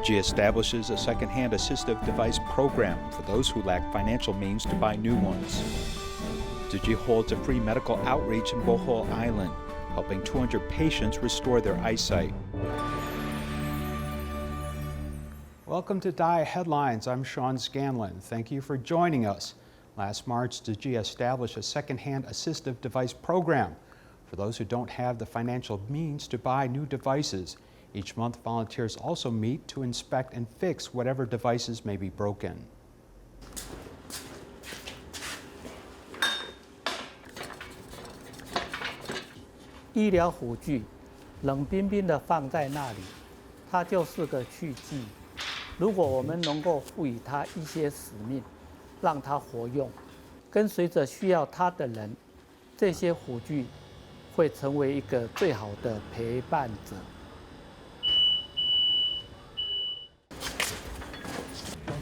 Tzu Chi establishes a secondhand assistive device program for those who lack financial means to buy new ones. Tzu Chi holds a free medical outreach in Bohol Island, helping 200 patients restore their eyesight. Welcome to DaAi Headlines. I'm Sean Scanlan. Thank you for joining us. Last March, Tzu Chi established a secondhand assistive device program for those who don't have the financial means to buy new devices. Each month, volunteers also meet to inspect and fix whatever devices may be broken. 医疗辅具冷冰冰的放在那里，它就是个去剂。如果我们能够赋予它一些使命，让它活用，跟随着需要它的人，这些辅具会成为一个最好的陪伴者。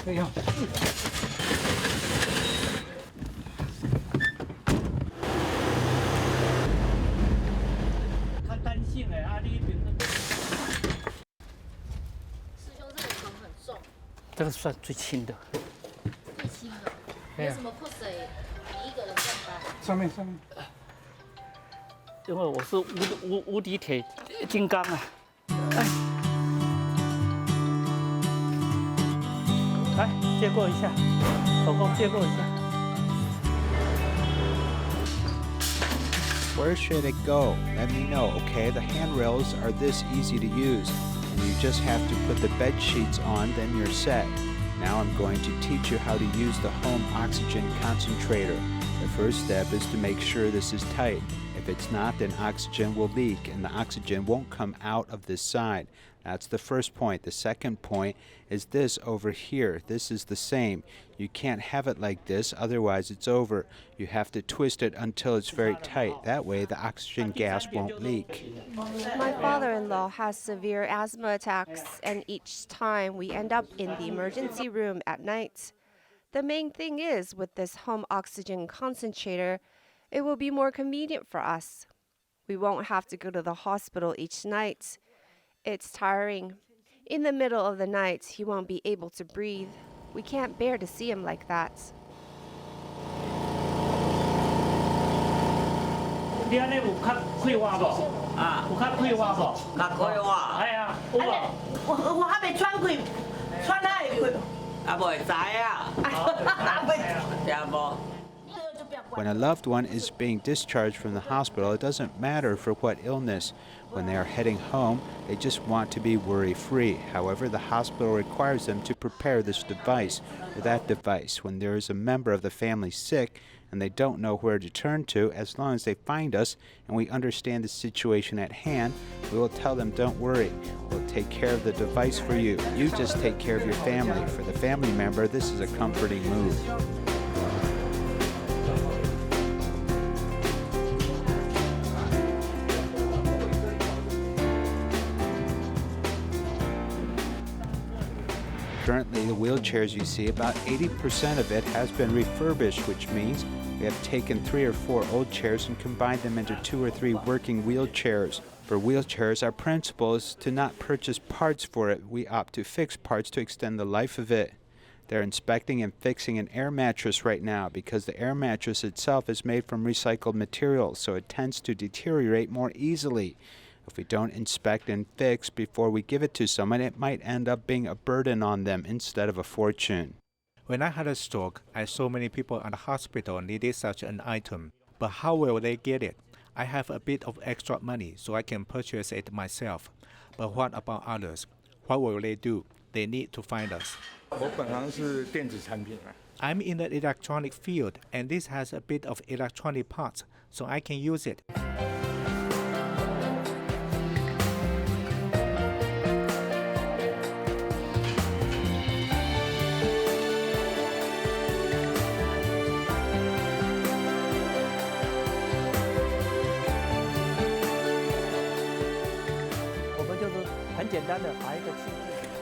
这样。他单性哎，阿丽本身。师兄，这个床很重。这个算最轻的。最轻的。有什么破水？你一个人上班？上面。因为我是无敌铁金刚啊！来借过一下，手工借过一下。 Where should it go? Let me know, okay? The handrails are this easy to use, and you just have to put the bed sheets on, then you're set. Now I'm going to teach you how to use the home oxygen concentrator. The first step is to make sure this is tight. If it's not, then oxygen will leak and the oxygen won't come out of this side. That's the first point. The second point is this over here. This is the same. You can't have it like this, otherwise it's over. You have to twist it until it's very tight. That way the oxygen gas won't leak. My father-in-law has severe asthma attacks, and each time we end up in the emergency room at night. The main thing is, with this home oxygen concentrator, it will be more convenient for us. We won't have to go to the hospital each night. It's tiring. In the middle of the night, he won't be able to breathe. We can't bear to see him like that. 你安尼有较快活无？啊，有较快活无？较快活。哎呀，有啊。我还没穿过，穿哪会过？啊，袂知啊。也无。 When a loved one is being discharged from the hospital, it doesn't matter for what illness. When they are heading home, they just want to be worry-free. However, the hospital requires them to prepare this device or that device. When there is a member of the family sick and they don't know where to turn to, as long as they find us and we understand the situation at hand, we will tell them, don't worry, we'll take care of the device for you. You just take care of your family. For the family member, this is a comforting move. Currently, the wheelchairs you see, about 80% of it has been refurbished, which means we have taken 3 or 4 old chairs and combined them into 2 or 3 working wheelchairs. For wheelchairs, our principle is to not purchase parts for it. We opt to fix parts to extend the life of it. They're inspecting and fixing an air mattress right now because the air mattress itself is made from recycled materials, so it tends to deteriorate more easily. If we don't inspect and fix before we give it to someone, it might end up being a burden on them instead of a fortune. When I had a stroke, I saw many people at the hospital needed such an item. But how will they get it? I have a bit of extra money, so I can purchase it myself. But what about others? What will they do? They need to find us. I'm in the electronic field, and this has a bit of electronic parts, so I can use it.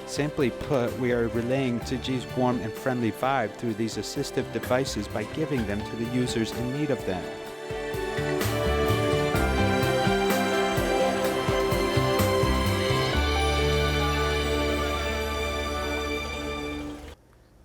Simply put, we are relaying Tzu Chi's warm and friendly vibe through these assistive devices by giving them to the users in need of them.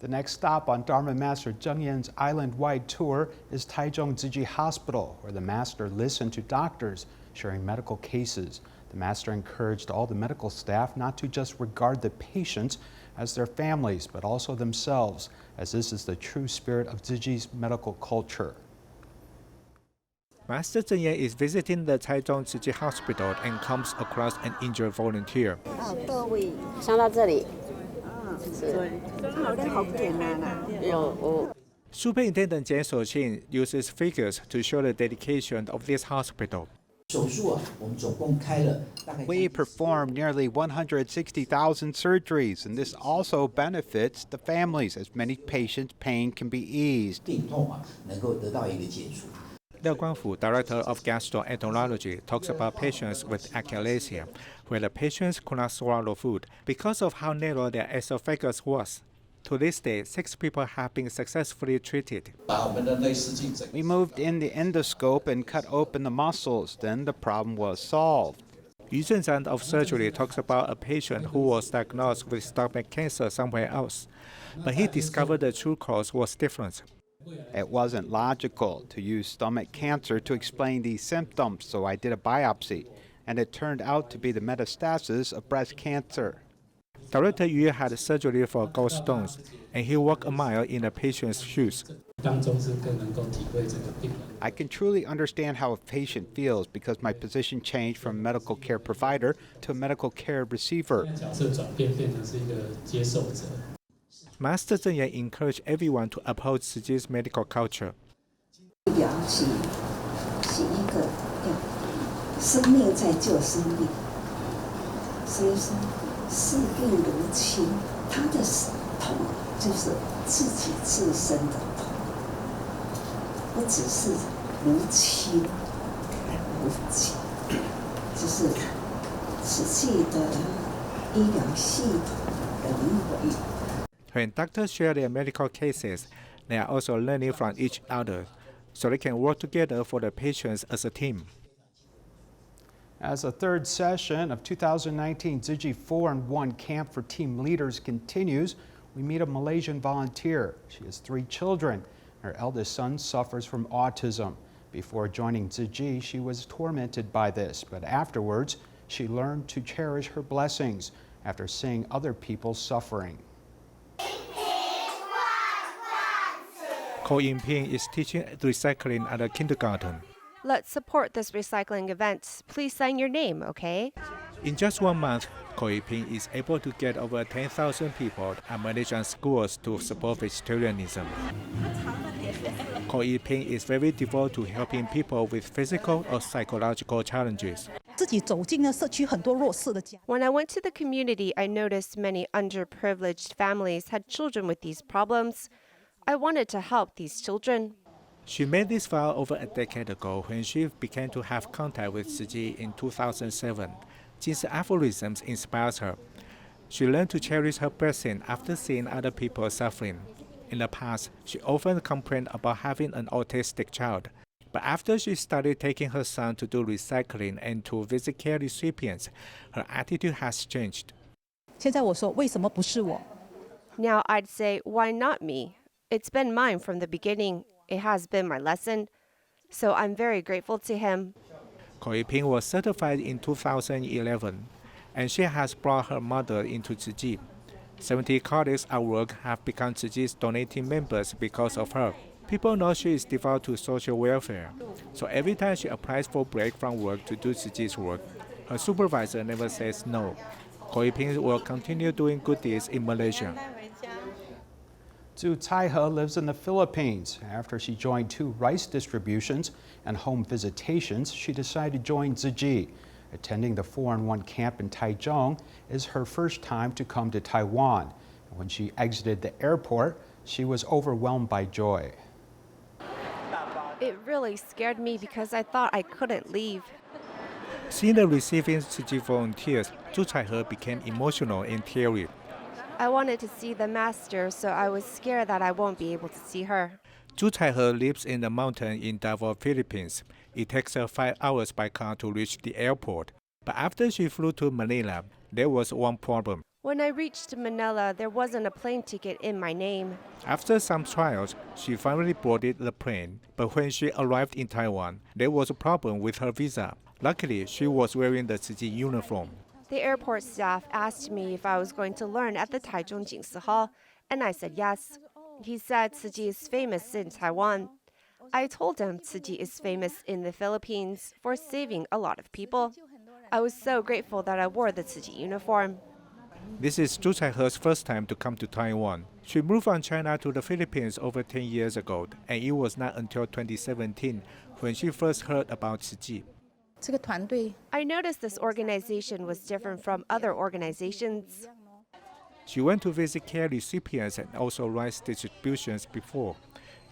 The next stop on Dharma Master Cheng Yen's island-wide tour is Taichung Tzu Chi Hospital, where the master listened to doctors sharing medical cases. The master encouraged all the medical staff not to just regard the patients as their families, but also themselves, as this is the true spirit of Tzu Chi's medical culture. Master Cheng Yen is visiting the Taichung Tzu Chi Hospital and comes across an injured volunteer. Superintendent Jian Shouqing uses figures to show the dedication of this hospital. We perform nearly 160,000 surgeries, and this also benefits the families as many patients' pain can be eased. Liao Guangfu, director of gastroenterology, talks about patients with achalasia, where the patients could not swallow food because of how narrow their esophagus was. To this day, 6 people have been successfully treated. We moved in the endoscope and cut open the muscles. Then the problem was solved. Yu Zhenzhan of surgery talks about a patient who was diagnosed with stomach cancer somewhere else, but he discovered the true cause was different. It wasn't logical to use stomach cancer to explain these symptoms, so I did a biopsy, and it turned out to be the metastasis of breast cancer. Director Yu had surgery for gallstones, and he walked a mile in a patient's shoes. I can truly understand how a patient feels because my position changed from medical care provider to a medical care receiver. Master Cheng Yen encouraged everyone to uphold Tzu Chi's medical culture. When doctors share their medical cases, they are also learning from each other, so they can work together for the patients as a team. As the third session of 2019 Tzu Chi 4-in-1 Camp for Team Leaders continues, we meet a Malaysian volunteer. She has 3 children. Her eldest son suffers from autism. Before joining Tzu Chi, she was tormented by this, but afterwards, she learned to cherish her blessings after seeing other people suffering. Ko Yingping is teaching recycling at a kindergarten. Let's support this recycling event. Please sign your name, okay? In just 1 month, Ko Yingping is able to get over 10,000 people at Malaysian schools to support vegetarianism. Ko Yingping is very devoted to helping people with physical or psychological challenges. When I went to the community, I noticed many underprivileged families had children with these problems. I wanted to help these children. She made this vow over a decade ago when she began to have contact with Tzu Chi in 2007. Jin's aphorisms inspires her. She learned to cherish her blessing after seeing other people suffering. In the past, she often complained about having an autistic child. But after she started taking her son to do recycling and to visit care recipients, her attitude has changed. Now I'd say, why not me? It's been mine from the beginning. It has been my lesson. So I'm very grateful to him. Ko Yingping was certified in 2011, and she has brought her mother into Tzu Chi. 70 colleagues at work have become Tzu Chi's donating members because of her. People know she is devoted to social welfare, so every time she applies for break from work to do Tzu Chi's work, her supervisor never says no. Ko Yingping will continue doing good deeds in Malaysia. Zhu Taihe lives in the Philippines. After she joined 2 rice distributions and home visitations, she decided to join Tzu Chi. Attending the 4-in-1 camp in Taichung is her first time to come to Taiwan. When she exited the airport, she was overwhelmed by joy. It really scared me because I thought I couldn't leave. Seeing the receiving Tzu Chi volunteers, Zhu Taihe became emotional and teary. I wanted to see the master, so I was scared that I won't be able to see her. Zhu Taihe lives in the mountain in Davao, Philippines. It takes her 5 hours by car to reach the airport. But after she flew to Manila, there was one problem. When I reached Manila, there wasn't a plane ticket in my name. After some trials, she finally boarded the plane. But when she arrived in Taiwan, there was a problem with her visa. Luckily, she was wearing the Tzu Chi uniform. The airport staff asked me if I was going to learn at the Taichung Tzu Chi Hall, and I said yes. He said Tzu Chi is famous in Taiwan. I told him Tzu Chi is famous in the Philippines for saving a lot of people. I was so grateful that I wore the Tzu Chi uniform. This is Zhu Chaihe's first time to come to Taiwan. She moved from China to the Philippines over 10 years ago, and it was not until 2017 when she first heard about Tzu Chi. I noticed this organization was different from other organizations. She went to visit care recipients and also rice distributions before.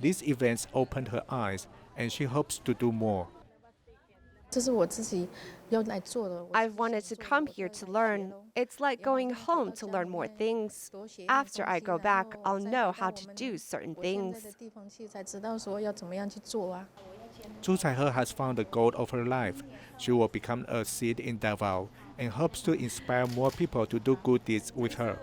These events opened her eyes, and she hopes to do more. I've wanted to come here to learn. It's like going home to learn more things. After I go back, I'll know how to do certain things. Zhu Chaihe has found the goal of her life. She will become a seed in Davao and hopes to inspire more people to do good deeds with her.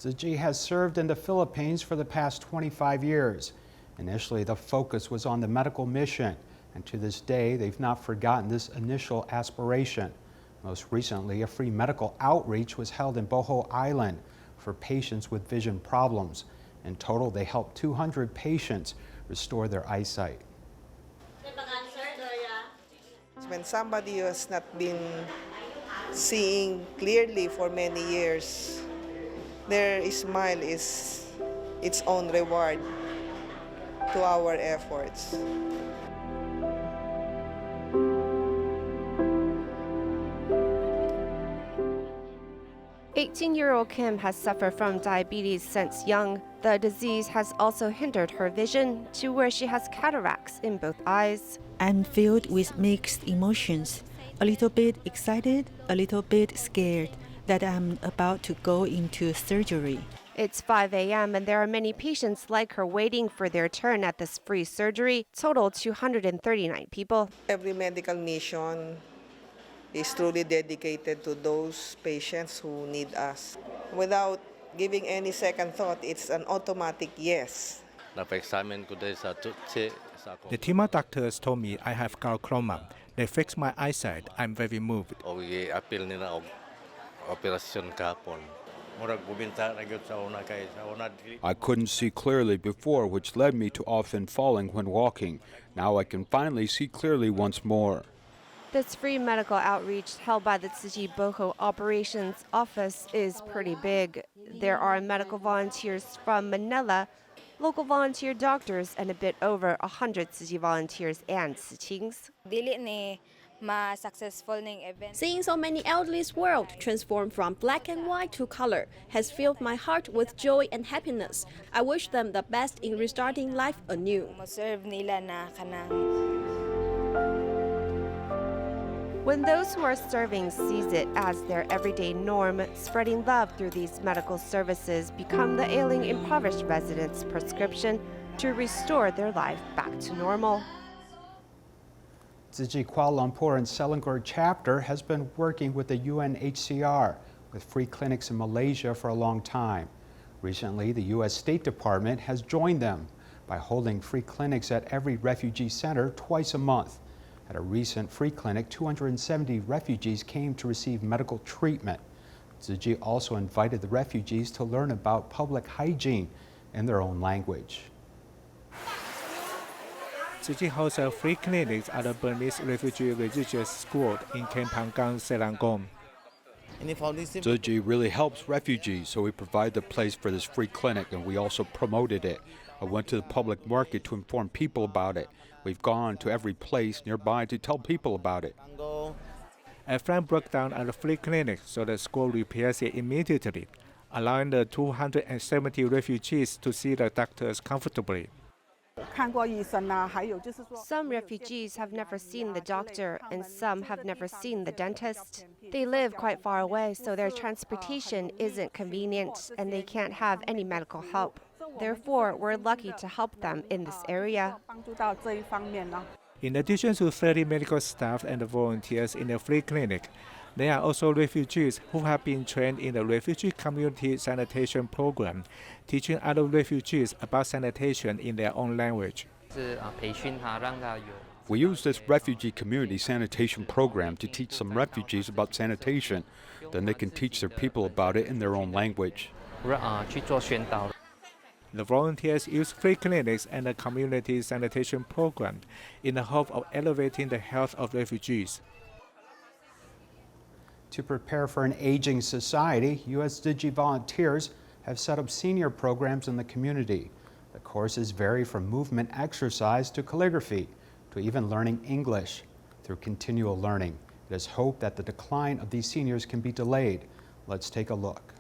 Tzu Chi has served in the Philippines for the past 25 years. Initially, the focus was on the medical mission, and to this day, they've not forgotten this initial aspiration. Most recently, a free medical outreach was held in Bohol Island for patients with vision problems. In total, they helped 200 patients restore their eyesight. When somebody has not been seeing clearly for many years, their smile is its own reward to our efforts. "18-year-old Kim has suffered from diabetes since young. The disease has also hindered her vision to where she has cataracts in both eyes. I'm filled with mixed emotions, a little bit excited, a little bit scared that I'm about to go into surgery." It's 5 a.m. and there are many patients like her waiting for their turn at this free surgery. Total 239 people. Every medical mission is truly dedicated to those patients who need us. Without giving any second thought, it's an automatic yes. The team of doctors told me I have glaucoma. They fixed my eyesight. I'm very moved. I couldn't see clearly before, which led me to often falling when walking. Now I can finally see clearly once more. This free medical outreach held by the Tzu Chi Bohol Operations Office is pretty big. There are medical volunteers from Manila, local volunteer doctors, and a bit over 100 Tzu Chi volunteers and Tzu Chings. Seeing so many elderly's world transform from black and white to color has filled my heart with joy and happiness. I wish them the best in restarting life anew. When those who are serving sees it as their everyday norm, spreading love through these medical services become the ailing impoverished residents' prescription to restore their life back to normal. Tzu Chi Kuala Lumpur and Selangor chapter has been working with the UNHCR with free clinics in Malaysia for a long time. Recently, the U.S. State Department has joined them by holding free clinics at every refugee center twice a month. At a recent free clinic, 270 refugees came to receive medical treatment. Tzu Chi also invited the refugees to learn about public hygiene in their own language. Tzu Chi hosts a free clinics at the Burmese Refugee Religious School in Kempangang, Selangor. Tzu Chi really helps refugees, so we provide the place for this free clinic, and we also promoted it. I went to the public market to inform people about it. We've gone to every place nearby to tell people about it. A friend broke down at the free clinic, so the school repairs it Some refugees have never seen the doctor, and some have never seen the dentist. They live quite far away, so their transportation isn't convenient, and they can't have any medical help. Therefore, we're lucky to help them in this area. In addition to 30 medical staff and volunteers in the free clinic, there are also refugees who have been trained in the Refugee Community Sanitation Program, teaching other refugees about sanitation in their own language. We use this refugee community sanitation program to teach some refugees about sanitation. Then they can teach their people about it in their own language. The volunteers use free clinics and the community sanitation program in the hope of elevating the health of refugees. To prepare for an aging society, U.S. Digi volunteers have set up senior programs in the community. The courses vary from movement exercise to calligraphy, to even learning English. Through continual learning, it is hoped that the decline of these seniors can be delayed. Let's take a look.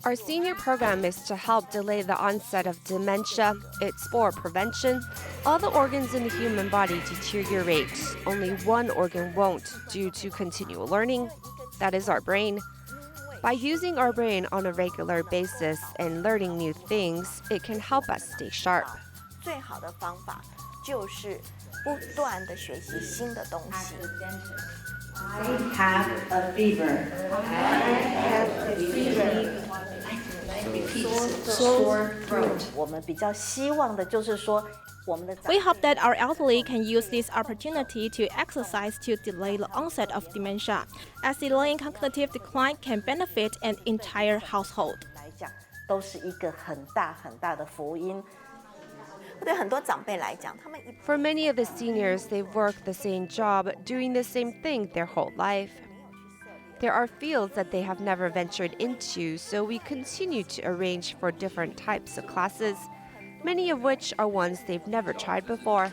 Our senior program is to help delay the onset of dementia. It's for prevention. All the organs in the human body deteriorate. Only one organ won't due to continual learning. That is our brain. By using our brain on a regular basis and learning new things, it can help us stay sharp. I have a fever. Sore throat. We hope that our elderly can use this opportunity to exercise to delay the onset of dementia, as delaying cognitive decline can benefit an entire household. For many of the seniors, they've worked the same job, doing the same thing their whole life. There are fields that they have never ventured into, so we continue to arrange for different types of classes, many of which are ones they've never tried before.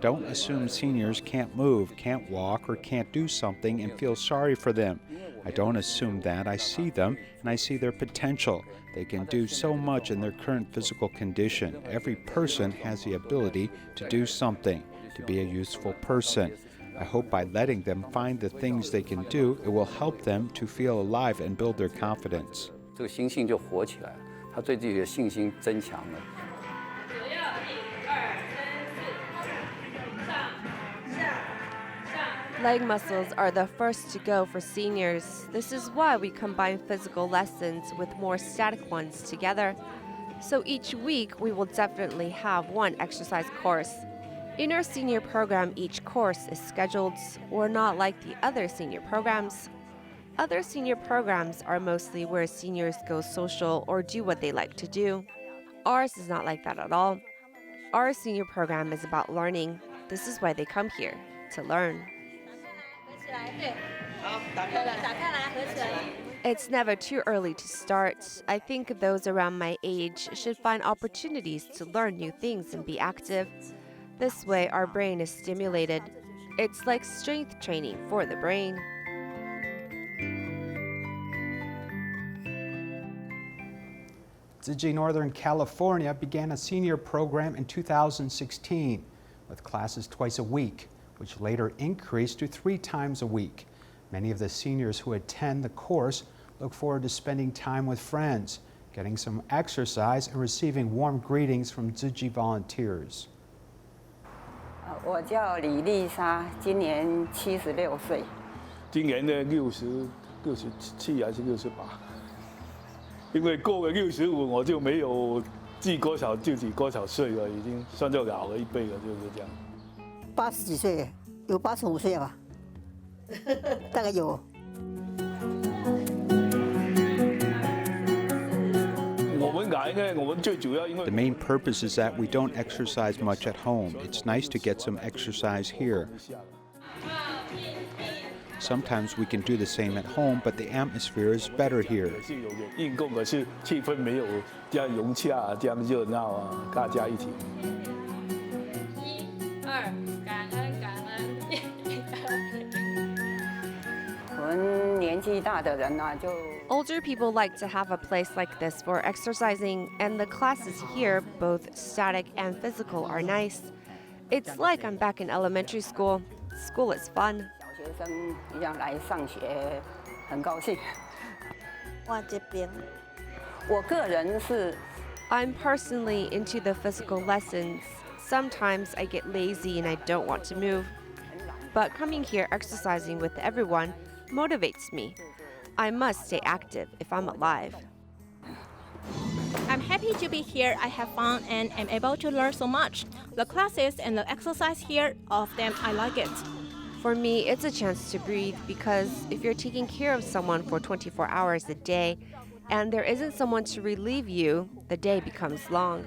Don't assume seniors can't move, can't walk, or can't do something and feel sorry for them. I don't assume that. I see them and I see their potential. They can do so much in their current physical condition. Every person has the ability to do something, to be a useful person. I hope by letting them find the things they can do, it will help them to feel alive and build their confidence. Leg muscles are the first to go for seniors. This is why we combine physical lessons with more static ones together. So each week, we will definitely have one exercise course. In our senior program, each course is scheduled. We're not like the other senior programs. Other senior programs are mostly where seniors go social or do what they like to do. Ours is not like that at all. Our senior program is about learning. This is why they come here, to learn. It's never too early to start. I think those around my age should find opportunities to learn new things and be active. This way, our brain is stimulated. It's like strength training for the brain. Digi Northern California began a senior program in 2016 with classes twice a week, which later increased to 3 times a week. Many of the seniors who attend the course look forward to spending time with friends, getting some exercise, and receiving warm greetings from Digi volunteers. 我叫李丽莎，今年76岁。今年的67还是68？因为过了65，我就没有记多少就几多少岁了，已经算作老了一辈了，就是这样。 80几岁，有85岁吧，大概有。The main purpose is that we don't exercise much at home. It's nice to get some exercise here. Sometimes we can do the same at home, but the atmosphere is better here. 运动可是气氛没有这样融洽，这样热闹啊，大家一起。1、2，感恩感恩。我们年纪大的人呢，就 Older people like to have a place like this for exercising, and the classes here, both static and physical, are nice. It's like I'm back in elementary school. School is fun. 小学生一样来上学，很高兴。我这边，我个人是 I'm personally into the physical lessons. Sometimes I get lazy and I don't want to move. But coming here exercising with everyone motivates me. I must stay active if I'm alive. I'm happy to be here. I have fun and am able to learn so much. The classes and the exercise here, all of them, I like it. For me, it's a chance to breathe because if you're taking care of someone for 24 hours a day and there isn't someone to relieve you, the day becomes long.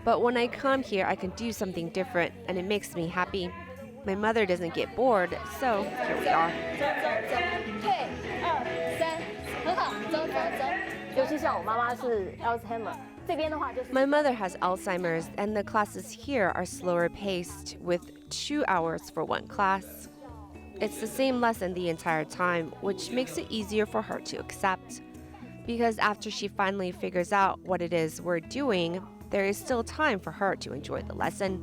But when I come here, I can do something different and it makes me happy. My mother doesn't get bored, so here we are. 很好，走走走。尤其像我妈妈是 Alzheimer，这边的话就是。My mother has Alzheimer's, and the classes here are slower paced, with 2 hours for one class. It's the same lesson the entire time, which makes it easier for her to accept. Because after she finally figures out what it is we're doing, there is still time for her to enjoy the lesson.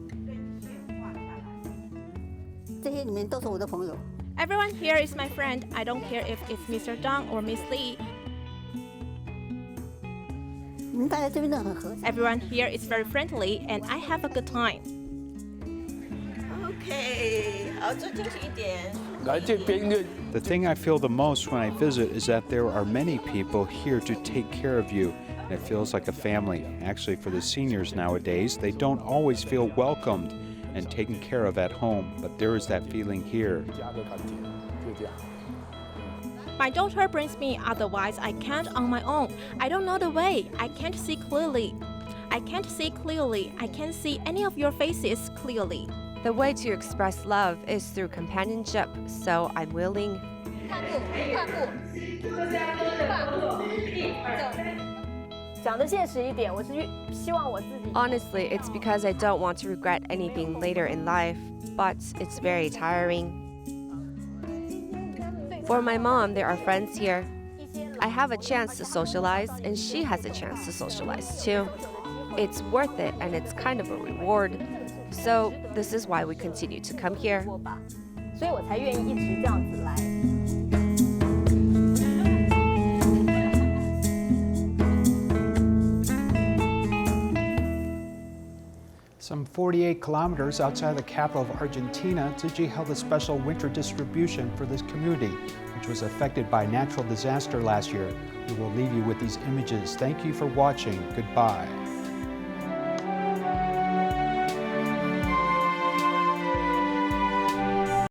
这些里面都是我的朋友。 Everyone here is my friend. I don't care if it's Mr. Dong or Miss Lee. 你们大家这边都很和谐。 Everyone here is very friendly, and I have a good time. OK， 好，坐进去一点。来这边因为 The thing I feel the most when I visit is that there are many people here to take care of you, and it feels like a family. Actually, for the seniors nowadays, they don't always feel welcomed and taken care of at home, but there is that feeling here. My daughter brings me, otherwise I can't on my own. I don't know the way. I can't see clearly. I can't see clearly. I can't see any of your faces clearly. The way to express love is through companionship, so I'm willing. 讲得现实一点，我是希望我自己。 Honestly, it's because I don't want to regret anything later in life, but it's very tiring. For my mom, there are friends here. I have a chance to socialize, and she has a chance to socialize too. It's worth it, and it's kind of a reward. So this is why we continue to come here. 所以我才愿意一直这样子来。 Some 48 kilometers outside the capital of Argentina, Tzu Chi held a special winter distribution for this community, which was affected by natural disaster last year. We will leave you with these images. Thank you for watching. Goodbye.